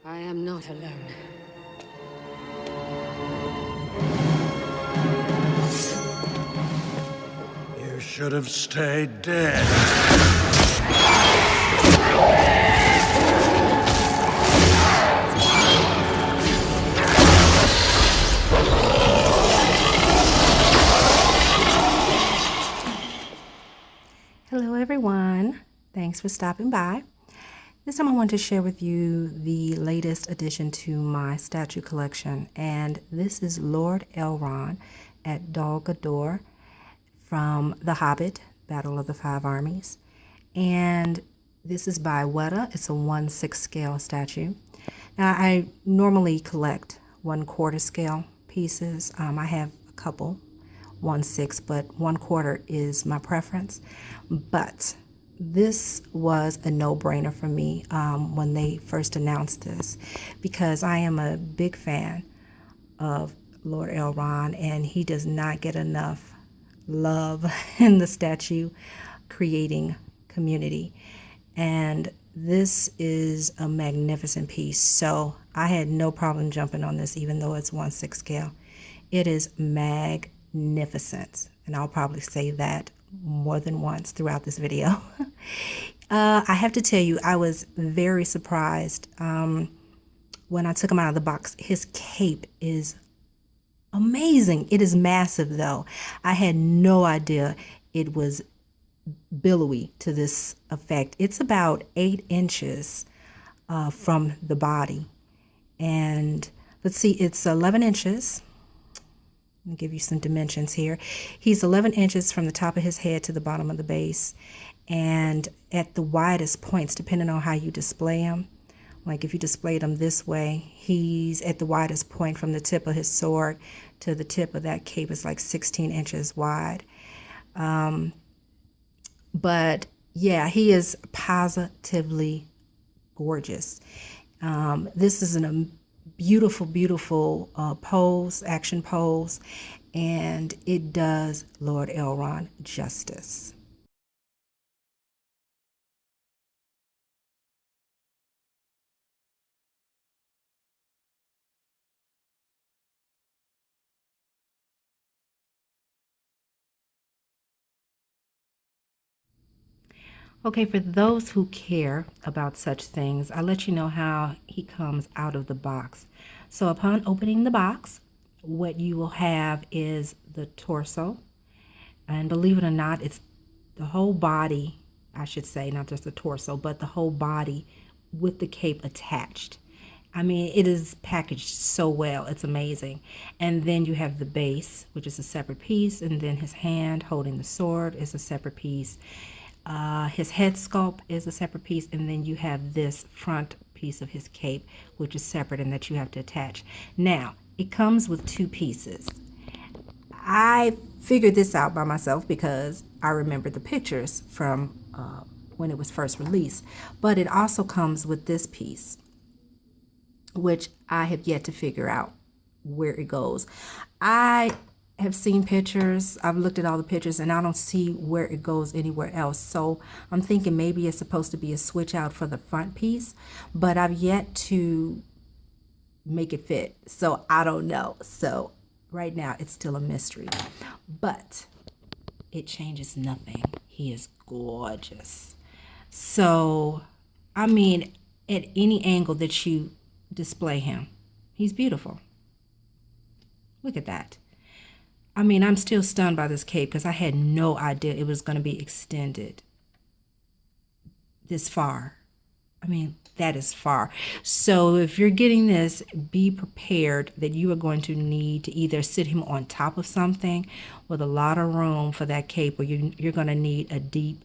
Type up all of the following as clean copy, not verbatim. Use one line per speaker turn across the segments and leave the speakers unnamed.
I am not alone.
You should have stayed dead.
Hello everyone, thanks for stopping by. This time I want to share with you the latest addition to my statue collection, and this is Lord Elrond at Guldur from The Hobbit, Battle of the Five Armies. And this is by WETA. It's a 1/6 scale statue. Now I normally collect 1/4 scale pieces. I have a couple 1/6, but 1/4 is my preference. But this was a no-brainer for me when they first announced this, because I am a big fan of Lord Elrond, and he does not get enough love in the statue creating community. And this is a magnificent piece, so I had no problem jumping on this, even though it's 1/6 scale. It is magnificent, and I'll probably say that more than once throughout this video. I have to tell you, I was very surprised when I took him out of the box. His cape is amazing. It is massive, though. I had no idea it was billowy to this effect. It's about 8 inches from the body. And let's see, it's 11 inches. I'll give you some dimensions here. He's 11 inches from the top of his head to the bottom of the base. And at the widest points, depending on how you display him, like if you displayed him this way, he's at the widest point from the tip of his sword to the tip of that cape is like 16 inches wide. But yeah, he is positively gorgeous. This is a beautiful, beautiful pose, action pose, and it does Lord Elrond justice. Okay, for those who care about such things, I'll let you know how he comes out of the box. So upon opening the box, what you will have is the torso. And believe it or not, it's the whole body, I should say, not just the torso, but the whole body with the cape attached. I mean, it is packaged so well. It's amazing. And then you have the base, which is a separate piece, and then his hand holding the sword is a separate piece. His head sculpt is a separate piece, and then you have this front piece of his cape, which is separate and that you have to attach. Now, it comes with 2 pieces. I figured this out by myself because I remember the pictures from when it was first released, but it also comes with this piece, which I have yet to figure out where it goes. I have seen pictures, I've looked at all the pictures, and I don't see where it goes anywhere else. So I'm thinking maybe it's supposed to be a switch out for the front piece, but I've yet to make it fit. So I don't know. So right now it's still a mystery, but it changes nothing. He is gorgeous. So, I mean, at any angle that you display him, he's beautiful. Look at that. I mean, I'm still stunned by this cape because I had no idea it was going to be extended this far. I mean, that is far. So if you're getting this, be prepared that you are going to need to either sit him on top of something with a lot of room for that cape, or you're going to need a deep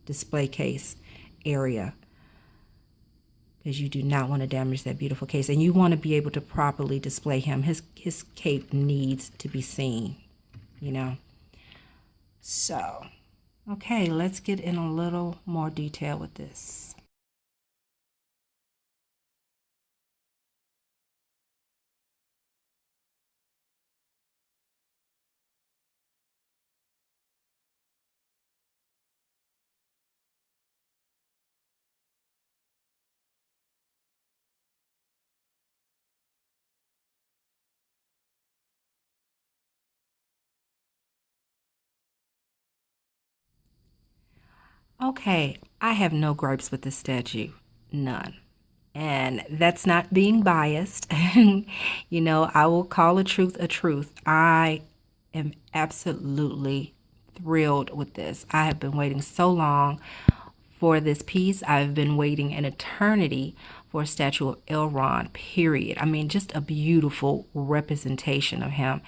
display case area, because you do not want to damage that beautiful case, and you want to be able to properly display him. His cape needs to be seen, you know. So, okay, let's get in a little more detail with this. Okay, I have no gripes with this statue. None. And that's not being biased. I will call a truth a truth. I am absolutely thrilled with this. I have been waiting so long for this piece. I've been waiting an eternity for a statue of Elrond, period. I mean, just a beautiful representation of him.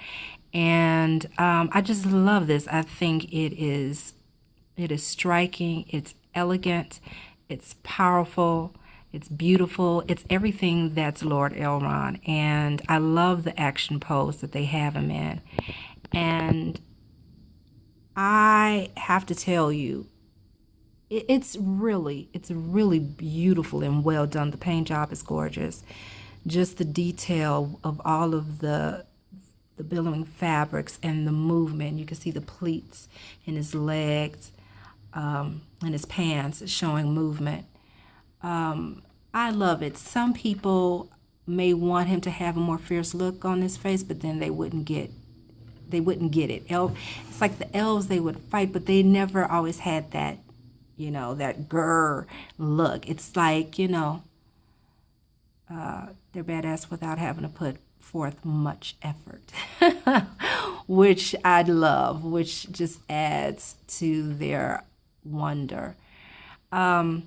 And I just love this. I think it is striking, it's elegant, it's powerful, it's beautiful, it's everything that's Lord Elrond. And I love the action pose that they have him in. And I have to tell you, it's really beautiful and well done. The paint job is gorgeous. Just the detail of all of the billowing fabrics and the movement. You can see the pleats in his legs, and his pants showing movement. I love it. Some people may want him to have a more fierce look on his face, but then they wouldn't get it. It's like the elves, they would fight, but they never always had that, that grr look. It's like, they're badass without having to put forth much effort, which I love, which just adds to their wonder. Now,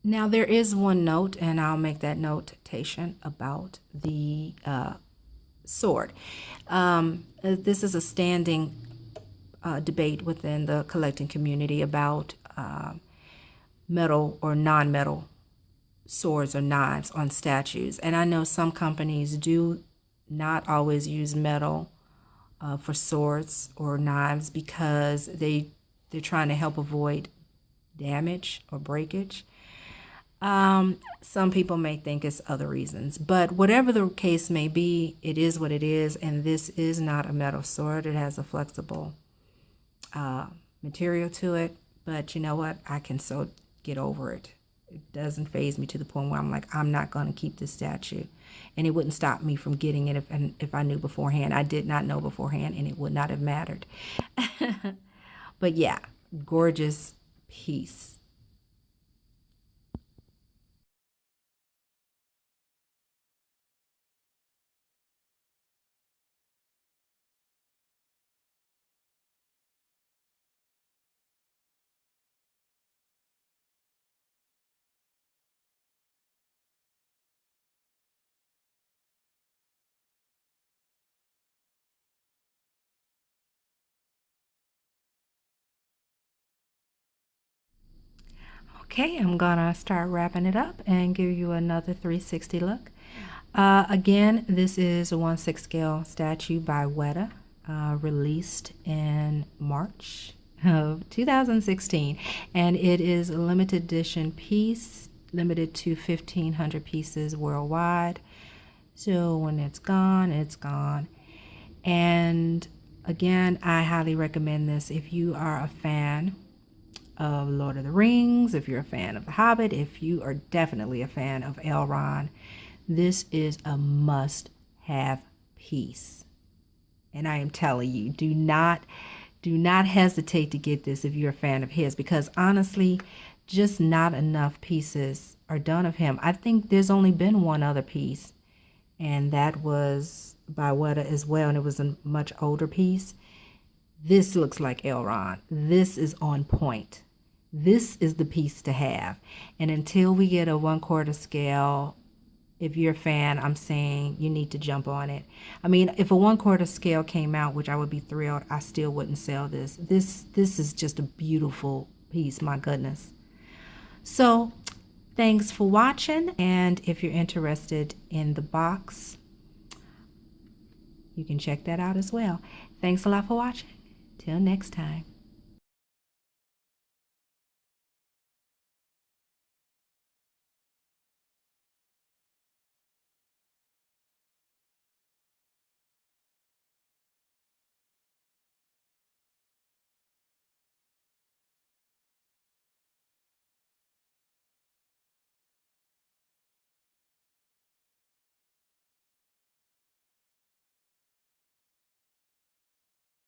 there is one note, and I'll make that notation about the sword. This is a standing debate within the collecting community about metal or non-metal swords or knives on statues. And I know some companies do not always use metal for swords or knives because they're trying to help avoid damage or breakage. Some people may think it's other reasons, but whatever the case may be, it is what it is, and this is not a metal sword. It has a flexible material to it, but you know what? I can so get over it. It doesn't faze me to the point where I'm like, I'm not going to keep this statue, and it wouldn't stop me from getting it if I knew beforehand. I did not know beforehand, and it would not have mattered. But yeah, gorgeous piece. Okay, I'm gonna start wrapping it up and give you another 360 look. Again, this is a 1/6 scale statue by WETA, released in March of 2016, and it is a limited edition piece, limited to 1,500 pieces worldwide. So when it's gone, it's gone. And again, I highly recommend this if you are a fan of Lord of the Rings, if you're a fan of The Hobbit, if you are definitely a fan of Elrond. This is a must-have piece. And I am telling you, do not hesitate to get this if you're a fan of his, because honestly, just not enough pieces are done of him. I think there's only been one other piece, and that was by WETA as well, and it was a much older piece. This looks like Elrond. This is on point. This is the piece to have. And until we get a 1/4 scale, if you're a fan, I'm saying you need to jump on it. I mean, if a 1/4 scale came out, which I would be thrilled, I still wouldn't sell this. This is just a beautiful piece, my goodness. So thanks for watching, and if you're interested in the box, you can check that out as well. Thanks a lot for watching. Till next time.